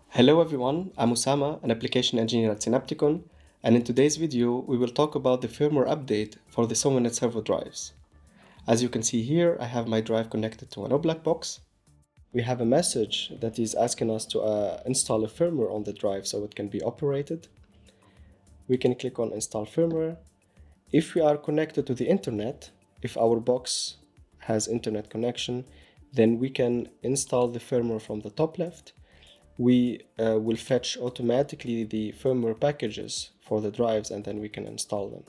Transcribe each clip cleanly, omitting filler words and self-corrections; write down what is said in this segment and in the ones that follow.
Hello everyone, I'm Osama, an application engineer at Synapticon, and in today's video we will talk about the firmware update for the SOMANET servo drives. As you can see here, I have my drive connected to an OBLAC box. We have a message that is asking us to install a firmware on the drive so it can be operated. We can click on install firmware. If we are connected to the internet, if our box has internet connection, then we can install the firmware from the top left. We will fetch automatically the firmware packages for the drives and then we can install them.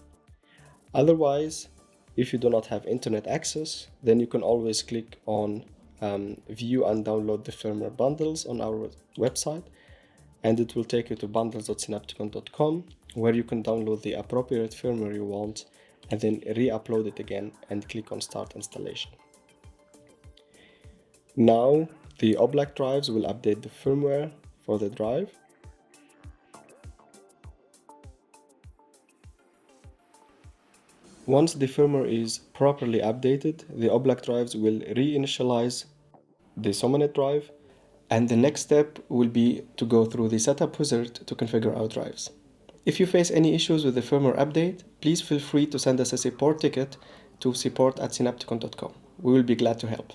Otherwise, if you do not have internet access, then you can always click on view and download the firmware bundles on our website, and it will take you to bundles.synapticon.com, where you can download the appropriate firmware you want and then re-upload it again and click on start installation. Now the OBLAC drives will update the firmware for the drive. Once the firmware is properly updated, the OBLAC drives will reinitialize the SOMANET drive, and the next step will be to go through the setup wizard to configure our drives. If you face any issues with the firmware update, please feel free to send us a support ticket to support@synapticon.com. We will be glad to help.